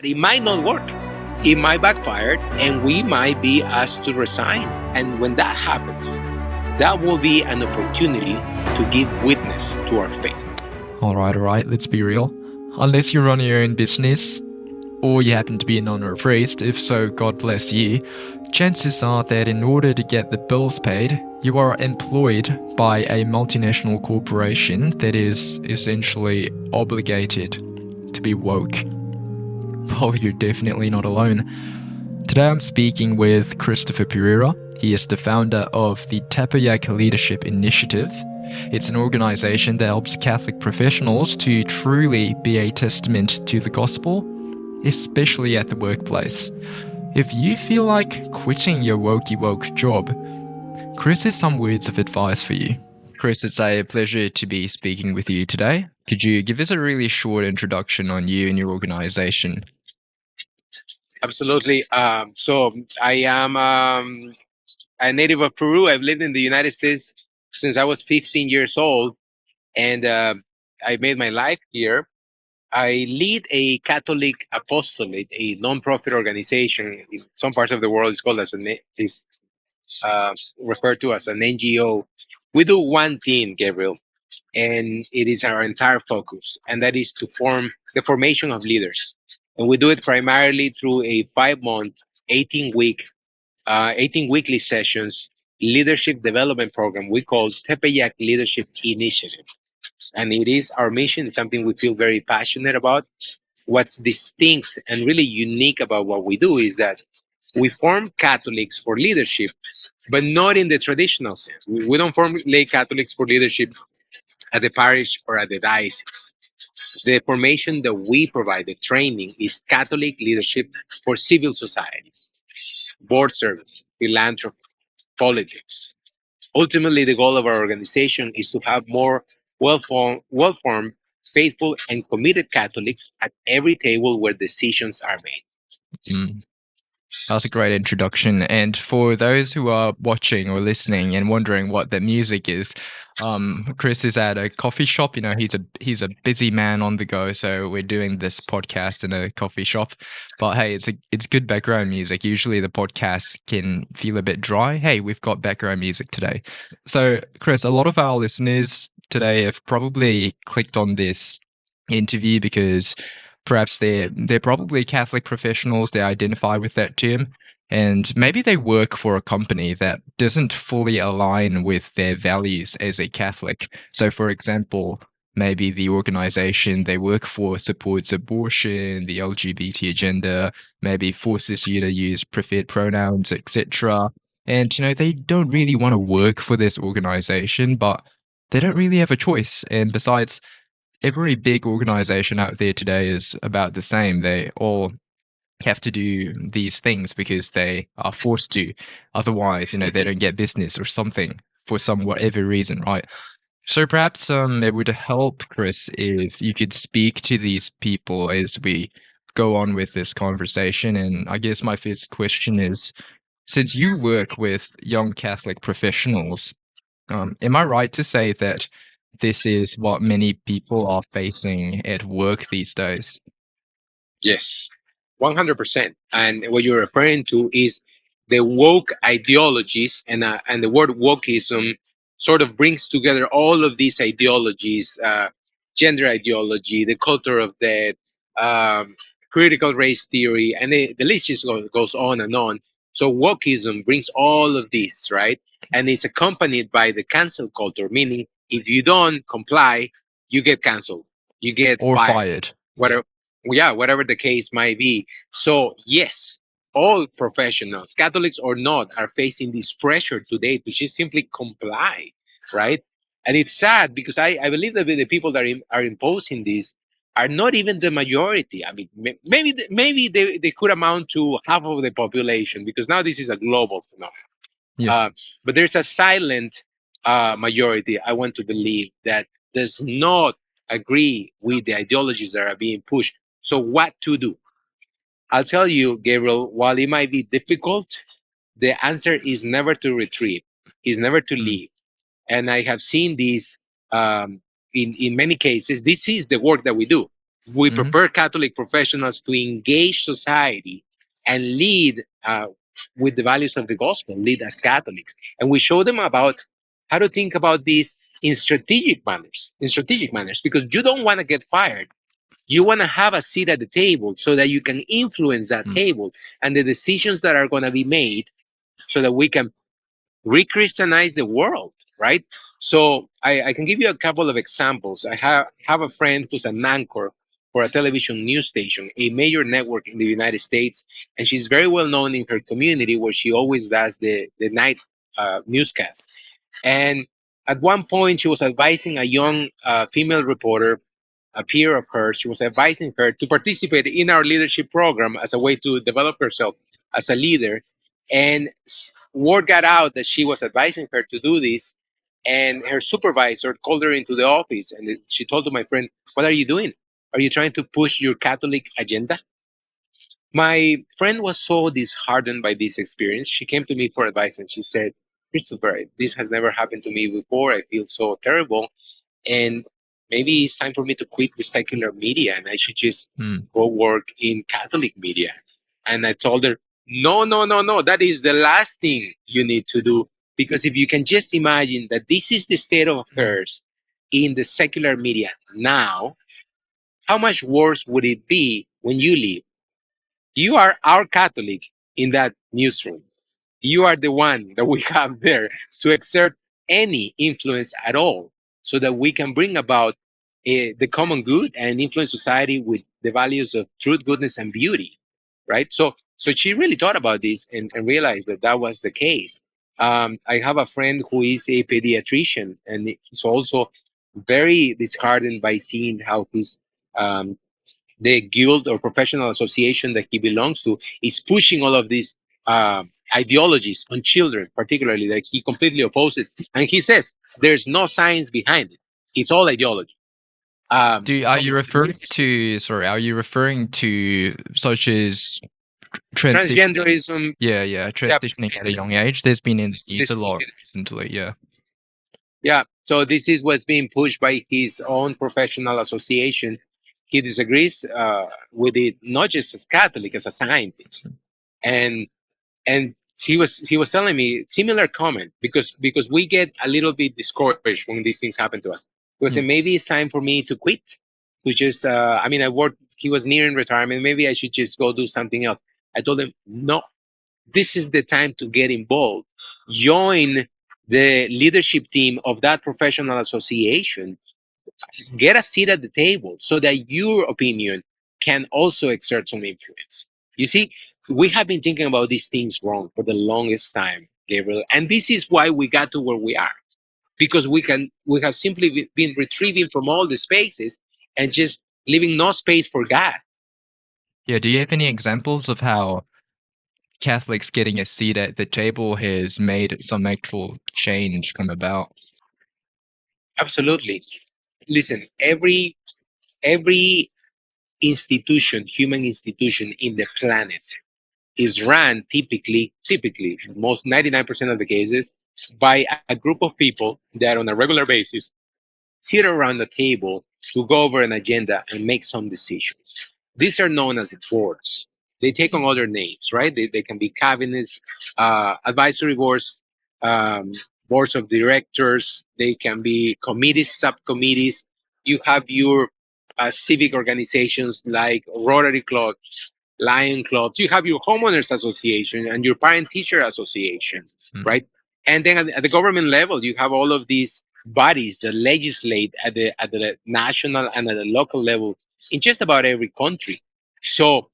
It might not work. It might backfire, and we might be asked to resign. And when that happens, that will be an opportunity to give witness to our faith. All right, let's be real. Unless you run your own business, or you happen to be a nun or a priest, if so, God bless you, chances are that in order to get the bills paid, you are employed by a multinational corporation that is essentially obligated to be woke. Well, you're definitely not alone. Today I'm speaking with Cristofer Pereyra. He is the founder of the Tepeyac Leadership Initiative. It's an organization that helps Catholic professionals to truly be a testament to the gospel, especially at the workplace. If you feel like quitting your woke job, Chris has some words of advice for you. Chris, it's a pleasure to be speaking with you today. Could you give us a really short introduction on you and your organization? Absolutely. So I am a native of Peru. I've lived in the United States since I was 15 years old, and I made my life here. I lead a Catholic apostolate, a non-profit organization. In some parts of the world, it's called as referred to as an NGO. We do one thing, Gabriel, and it is our entire focus, and that is to form the formation of leaders. And we do it primarily through a 5-month, 18 weekly sessions leadership development program we call Tepeyac Leadership Initiative. And it is our mission, it's something we feel very passionate about. What's distinct and really unique about what we do is that we form Catholics for leadership, but not in the traditional sense. We don't form lay Catholics for leadership at the parish or at the diocese. The formation that we provide, the training, is Catholic leadership for civil society, board service, philanthropy, politics. Ultimately, the goal of our organization is to have more well-formed, faithful, and committed Catholics at every table where decisions are made. That was a great introduction. And for those who are watching or listening and wondering what the music is, Chris is at a coffee shop. You know, he's a busy man on the go, so we're doing this podcast in a coffee shop. But hey, it's good background music. Usually the podcast can feel a bit dry. Hey, we've got background music today. So, Chris, a lot of our listeners today have probably clicked on this interview because perhaps they're probably Catholic professionals, they identify with that term, and maybe they work for a company that doesn't fully align with their values as a Catholic. So, for example, maybe the organization they work for supports abortion, the LGBT agenda, maybe forces you to use preferred pronouns, etc. And, you know, they don't really want to work for this organization, but they don't really have a choice. And besides, every big organization out there today is about the same. They all have to do these things because they are forced to. Otherwise, you know, they don't get business or something for some whatever reason, right? So perhaps it would help, Chris, if you could speak to these people as we go on with this conversation. And I guess my first question is, since you work with young Catholic professionals, am I right to say that this is what many people are facing at work these days? Yes, 100%. And what you're referring to is the woke ideologies, and the word wokeism sort of brings together all of these ideologies: gender ideology, the culture of death, critical race theory, and the list just goes on and on. So wokeism brings all of this, right? And it's accompanied by the cancel culture, meaning if you don't comply, you get canceled, you get Or fired, fired? whatever. Yeah, whatever the case might be. So yes, all professionals, Catholics or not, are facing this pressure today to just simply comply, right? And it's sad because I believe that the people that are imposing this are not even the majority. I mean, maybe they could amount to half of the population, because now this is a global phenomenon. Yeah. But there's a silent majority, I want to believe, that does not agree with the ideologies that are being pushed. So what to do? I'll tell you, Gabriel, while it might be difficult, the answer is never to retreat, is never to leave. And I have seen this in many cases. This is the work that we do. We Mhm. prepare Catholic professionals to engage society and lead with the values of the gospel, lead as Catholics. And we show them about how to think about this in strategic manners, because you don't want to get fired. You want to have a seat at the table so that you can influence that Mm. table and the decisions that are going to be made so that we can re-Christianize the world, right? So I can give you a couple of examples. I have a friend who's an anchor for a television news station, a major network in the United States, and she's very well known in her community where she always does the night newscast. And at one point, she was advising a young female reporter, a peer of hers. She was advising her to participate in our leadership program as a way to develop herself as a leader. And word got out that she was advising her to do this. And her supervisor called her into the office and she told to my friend, "What are you doing? Are you trying to push your Catholic agenda?" My friend was so disheartened by this experience. She came to me for advice and she said, "Christopher, this has never happened to me before. I feel so terrible. And maybe it's time for me to quit the secular media and I should just Mm. go work in Catholic media." And I told her, "No, no, no, no. That is the last thing you need to do. Because if you can just imagine that this is the state of Mm. affairs in the secular media now, how much worse would it be when you leave? You are our Catholic in that newsroom. You are the one that we have there to exert any influence at all so that we can bring about the common good and influence society with the values of truth, goodness, and beauty." Right? So she really thought about this and realized that that was the case. I have a friend who is a pediatrician, and he's also very disheartened by seeing how his um, the guild or professional association that he belongs to is pushing all of these ideologies on children, particularly that he completely opposes. And he says there's no science behind it; it's all ideology. Um, Are you referring to? Sorry, are you referring to such as transition? Transgenderism, Yeah, yeah, yep, transitioning at a young age. There's been in the news this, a lot recently. Yeah. yeah. So this is what's being pushed by his own professional association. He disagrees with it, not just as Catholic, as a scientist, and he was telling me similar comment because we get a little bit discouraged when these things happen to us. He was saying Mm. maybe it's time for me to quit, to just I mean I worked. He was nearing retirement. Maybe I should just go do something else. I told him no. This is the time to get involved. Join the leadership team of that professional association. Get a seat at the table so that your opinion can also exert some influence. You see, we have been thinking about these things wrong for the longest time, Gabriel, and this is why we got to where we are, because we have simply been retrieving from all the spaces and just leaving no space for God. Yeah. Do you have any examples of how Catholics getting a seat at the table has made some actual change come about? Absolutely. Listen, every institution, human institution in the planet is run typically, most 99% of the cases, by a group of people that on a regular basis sit around the table to go over an agenda and make some decisions. These are known as boards. They take on other names, right? They can be cabinets, advisory boards, um, boards of directors. They can be committees, subcommittees. You have your civic organizations like Rotary clubs, Lion clubs. You have your homeowners association and your parent teacher associations, Mm. right? And then at the government level, you have all of these bodies that legislate at the national and at the local level in just about every country. So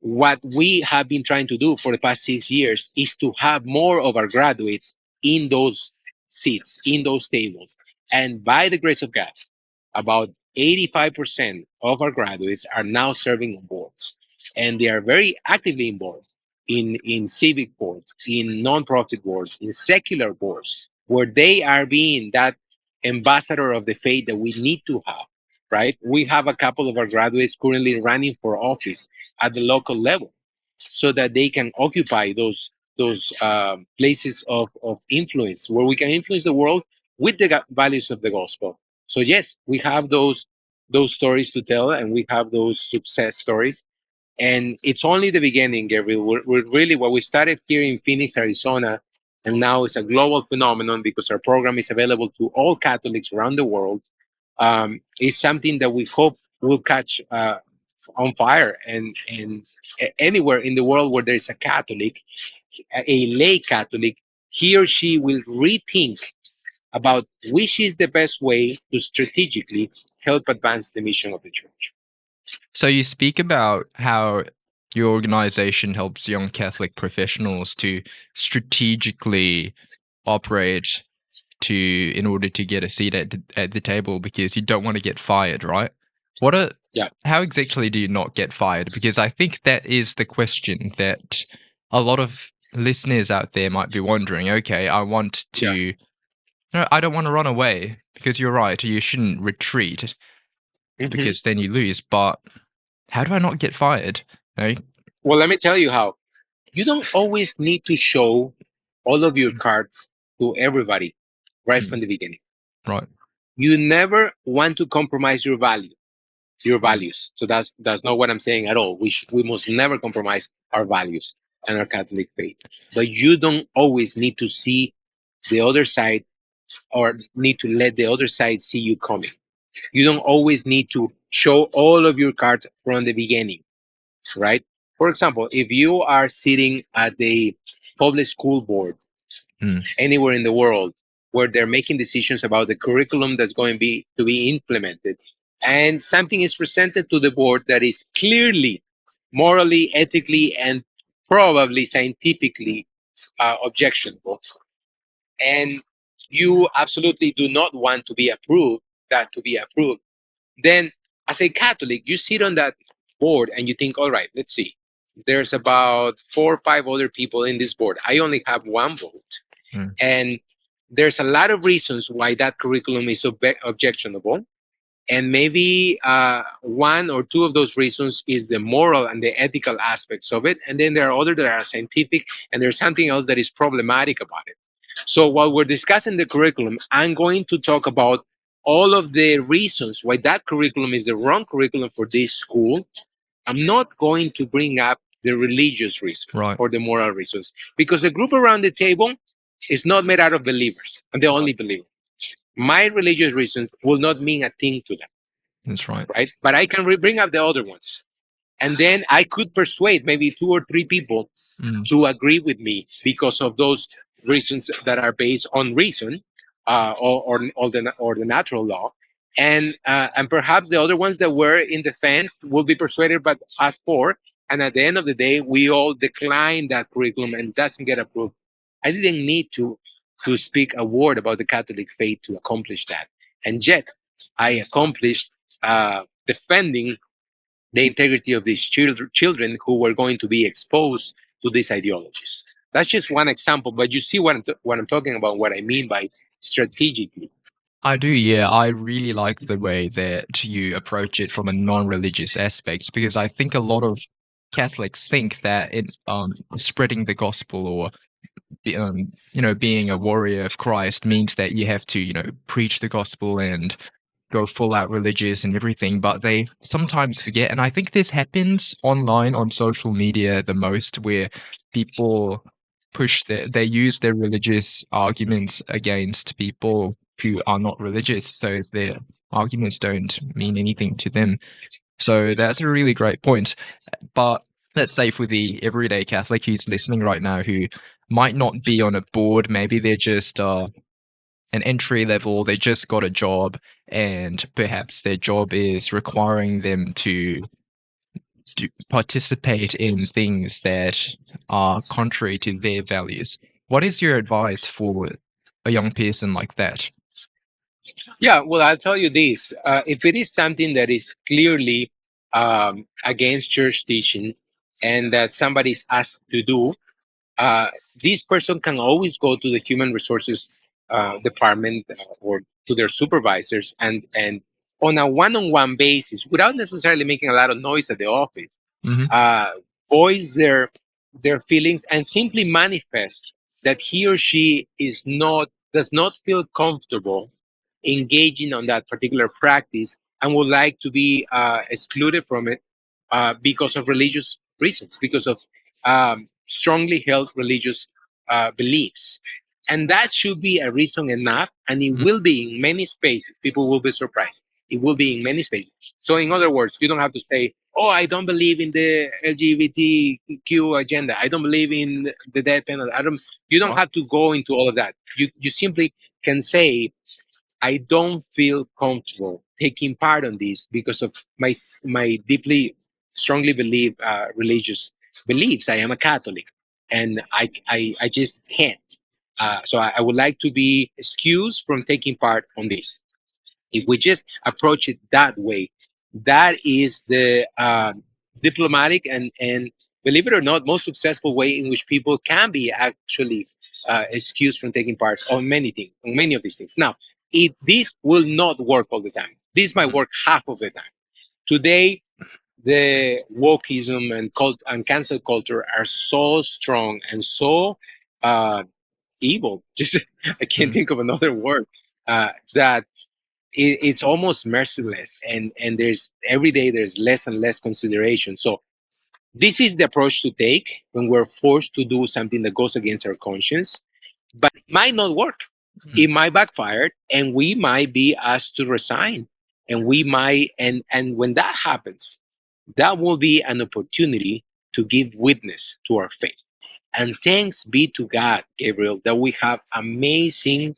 what we have been trying to do for the past 6 years is to have more of our graduates in those seats, in those tables. And by the grace of God, about 85% of our graduates are now serving on boards. And they are very actively involved in civic boards, in nonprofit boards, in secular boards, where they are being that ambassador of the faith that we need to have, right? We have a couple of our graduates currently running for office at the local level so that they can occupy those places of influence where we can influence the world with the values of the gospel. So yes, we have those stories to tell, and we have those success stories. And it's only the beginning, Gabriel. We're really what we started here in Phoenix, Arizona, and now it's a global phenomenon because our program is available to all Catholics around the world. Is something that we hope will catch on fire, and anywhere in the world where there's a Catholic, a lay Catholic, he or she will rethink about which is the best way to strategically help advance the mission of the church. So you speak about how your organization helps young Catholic professionals to strategically operate in order to get a seat at the table because you don't want to get fired, right? Yeah. How exactly do you not get fired? Because I think that is the question that a lot of listeners out there might be wondering. Okay, I want to. No, I don't want to run away because you're right. You shouldn't retreat because then you lose. But how do I not get fired? Right? Well, let me tell you how. You don't always need to show all of your cards to everybody right from the beginning. Right. You never want to compromise your values. So that's not what I'm saying at all. We must never compromise our values and our Catholic faith. But you don't always need to see the other side or need to let the other side see you coming. You don't always need to show all of your cards from the beginning, right? For example, if you are sitting at the public school board anywhere in the world where they're making decisions about the curriculum that's going to be implemented, and something is presented to the board that is clearly morally, ethically, and probably scientifically objectionable, and you absolutely do not want to be approved, then as a Catholic, you sit on that board and you think, all right, let's see. There's about 4 or 5 other people in this board. I only have one vote. And there's a lot of reasons why that curriculum is objectionable. And maybe 1 or 2 of those reasons is the moral and the ethical aspects of it. And then there are others that are scientific, and there's something else that is problematic about it. So while we're discussing the curriculum, I'm going to talk about all of the reasons why that curriculum is the wrong curriculum for this school. I'm not going to bring up the religious reasons or the moral reasons, because the group around the table is not made out of believers. I'm the only believer. My religious reasons will not mean a thing to them. That's right. Right? But I can bring up the other ones. And then I could persuade maybe 2 or 3 people to agree with me because of those reasons that are based on reason or the natural law. And perhaps the other ones that were in the fence will be persuaded by us 4. And at the end of the day, we all decline that curriculum and it doesn't get approved. I didn't need to speak a word about the Catholic faith to accomplish that. And yet, I accomplished defending the integrity of these children who were going to be exposed to these ideologies. That's just one example, but you see what I'm talking about, what I mean by strategically. I do, yeah. I really like the way that you approach it from a non-religious aspect because I think a lot of Catholics think that spreading the gospel or being a warrior of Christ means that you have to preach the gospel and go full out religious and everything, but they sometimes forget. And I think this happens online on social media the most, where people they use their religious arguments against people who are not religious, so their arguments don't mean anything to them. So that's a really great point. But let's say for the everyday Catholic who's listening right now, who might not be on a board, maybe they're just an entry level, they just got a job, and perhaps their job is requiring them to participate in things that are contrary to their values. What is your advice for a young person like that? Yeah, well, I'll tell you this. If it is something that is clearly against church teaching and that somebody's asked to do, this person can always go to the human resources department or to their supervisors and on a one-on-one basis, without necessarily making a lot of noise at the office, voice their feelings and simply manifest that he or she does not feel comfortable engaging on that particular practice and would like to be excluded from it because of religious reasons, because of strongly held religious beliefs. And that should be a reason enough, and it Mm. will be in many spaces. People will be surprised. It will be in many spaces. So, in other words, you don't have to say, "Oh, I don't believe in the LGBTQ agenda. I don't believe in the death penalty." I don't. You don't Oh, have to go into all of that. You simply can say, I don't feel comfortable taking part on this because of my deeply, strongly believe religious beliefs. I am a Catholic, and I just can't. So I would like to be excused from taking part on this. If we just approach it that way, that is the diplomatic and believe it or not, most successful way in which people can be actually excused from taking part on many things, on many of these things. Now, this will not work all the time. This might mm, work half of the time. Today, the wokeism and and cancel culture are so strong and so uh, evil. Just I can't mm. think of another word that it's almost merciless, and there's every day there's less and less consideration. So this is the approach to take when we're forced to do something that goes against our conscience, but it might not work. Mm. It might backfire, and we might be asked to resign, and we might and when that happens, that will be an opportunity to give witness to our faith. And thanks be to God, Gabriel, that we have amazing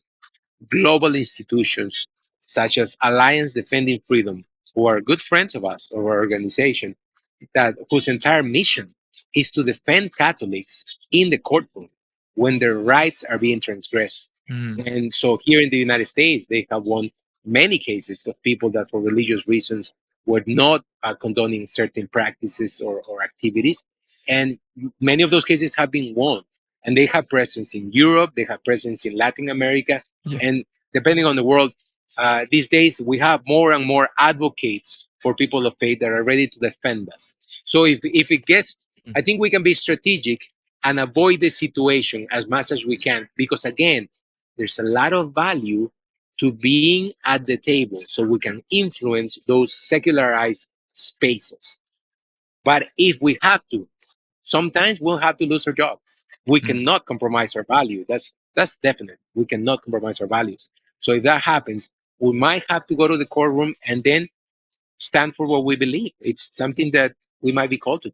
global institutions such as Alliance Defending Freedom, who are good friends of us, of our organization, that whose entire mission is to defend Catholics in the courtroom when their rights are being transgressed. Mm. And so here in the United States, they have won many cases of people that for religious reasons were not condoning certain practices or activities. And many of those cases have been won. And they have presence in Europe, they have presence in Latin America, Yeah. and depending on the world, these days we have more and more advocates for people of faith that are ready to defend us. So if it gets, Mm. I think we can be strategic and avoid the situation as much as we can, because again, there's a lot of value to being at the table so we can influence those secularized spaces. But if we have to, sometimes we'll have to lose our job. We Mm. cannot compromise our value. That's definite. We cannot compromise our values. So if that happens, we might have to go to the courtroom and then stand for what we believe. It's something that we might be called to.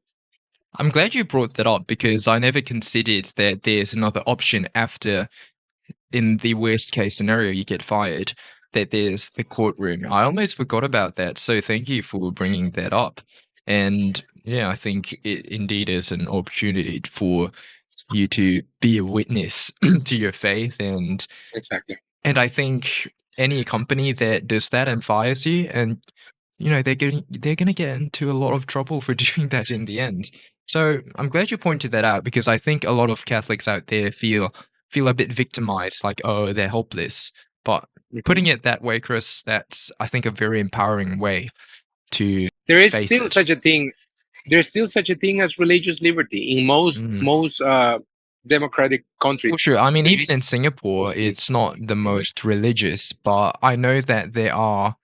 I'm glad you brought that up because I never considered that there's another option after, in the worst case scenario, you get fired, that there's the courtroom. I almost forgot about that. So thank you for bringing that up. And yeah, I think it indeed is an opportunity for you to be a witness to your faith. Exactly. And I think any company that does that and fires you, and they're gonna get into a lot of trouble for doing that in the end. So I'm glad you pointed that out because I think a lot of Catholics out there feel a bit victimized, like, oh, they're helpless. But Mhm. putting it that way, Chris, that's, I think, a very empowering way to There is face still it. such a thing. There's still such a thing as religious liberty in Mm. most democratic For countries. sure. I mean, There even is. in Singapore, it's not the most religious, but I know that there are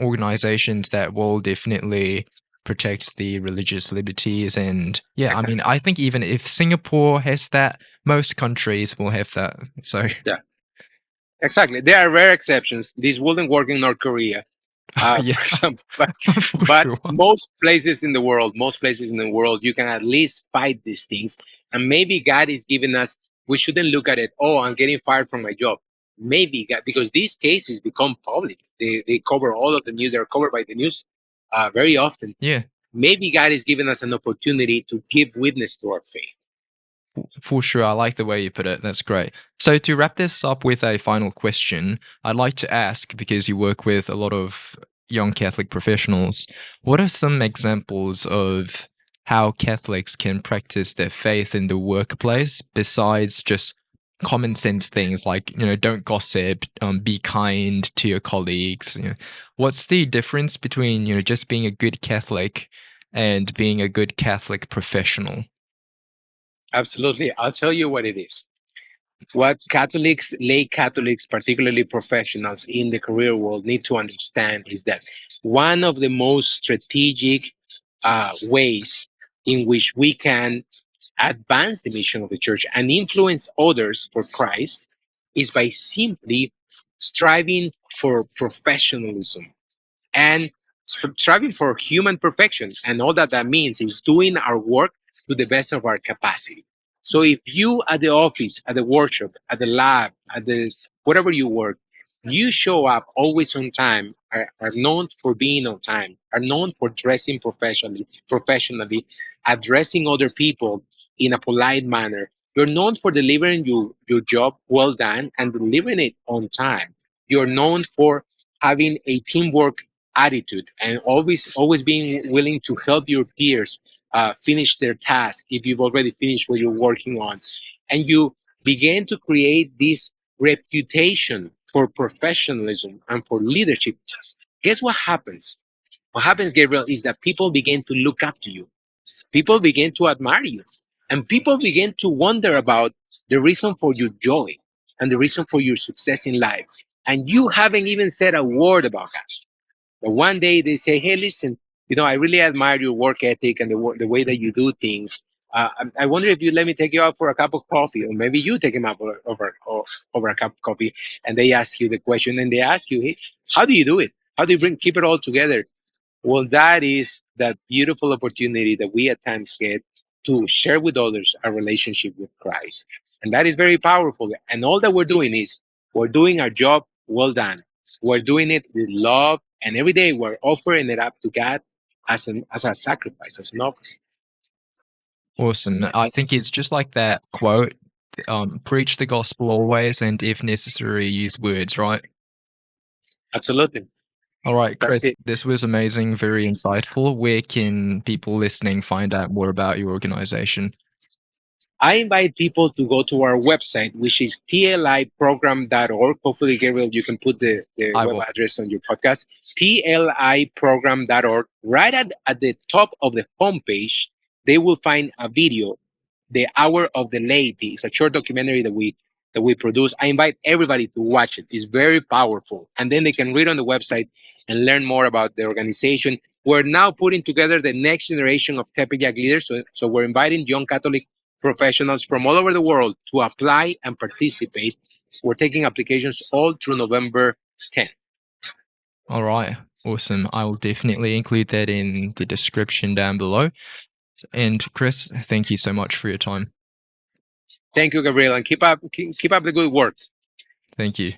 organizations that will definitely protect the religious liberties. And yeah, I mean, I think even if Singapore has that, most countries will have that. So Yeah, exactly. There are rare exceptions. This wouldn't work in North Korea, yeah, for example. for But sure. most places in the world, you can at least fight these things. And maybe God is giving us. We shouldn't look at it. Oh, I'm getting fired from my job. Maybe God, because these cases become public. They cover all of the news. They're covered by the news very often. Yeah. Maybe God is giving us an opportunity to give witness to our faith. For sure. I like the way you put it. That's great. So, to wrap this up with a final question, I'd like to ask, because you work with a lot of young Catholic professionals, what are some examples of how Catholics can practice their faith in the workplace besides just common sense things like, don't gossip, be kind to your colleagues? What's the difference between, just being a good Catholic and being a good Catholic professional? Absolutely. I'll tell you what it is. What Catholics, lay Catholics, particularly professionals in the career world, need to understand is that one of the most strategic ways in which we can advance the mission of the church and influence others for Christ is by simply striving for professionalism and striving for human perfection. And all that that means is doing our work to the best of our capacity. So if you at the office, at the workshop, at the lab, at the whatever you work, you show up always on time, are known for being on time, are known for dressing professionally, addressing other people in a polite manner. You're known for delivering your job well done and delivering it on time. You're known for having a teamwork attitude and always being willing to help your peers finish their task if you've already finished what you're working on, and you begin to create this reputation for professionalism and for leadership. Guess what happens? What happens, Gabriel, is that people begin to look up to you. People begin to admire you, and people begin to wonder about the reason for your joy and the reason for your success in life, and you haven't even said a word about that. But one day they say, "Hey, listen, I really admire your work ethic and the way that you do things. I wonder if you let me take you out for a cup of coffee, or maybe you take him out over a cup of coffee." And they ask you the question, and they ask you, "Hey, how do you do it? How do you keep it all together?" Well, that is that beautiful opportunity that we at times get to share with others our relationship with Christ. And that is very powerful. And all that we're doing is we're doing our job well done. We're doing it with love. And every day we're offering it up to God as a sacrifice, as an offering. Awesome. I think it's just like that quote, preach the gospel always, and if necessary, use words, right? Absolutely. All right, That's Chris, it. this was amazing, very insightful. Where can people listening find out more about your organization? I invite people to go to our website, which is tliprogram.org. Hopefully, Gabriel, you can put the I web will. address on your podcast. tliprogram.org. Right at the top of the homepage, they will find a video, The Hour of the Laity. It's a short documentary that we produce. I invite everybody to watch it. It's very powerful. And then they can read on the website and learn more about the organization. We're now putting together the next generation of Tepeyac leaders. So we're inviting young Catholic professionals from all over the world to apply and participate. We're taking applications all through November 10th. All right, awesome. I will definitely include that in the description down below. And Chris, thank you so much for your time. Thank you, Gabriel, and keep up the good work. Thank you.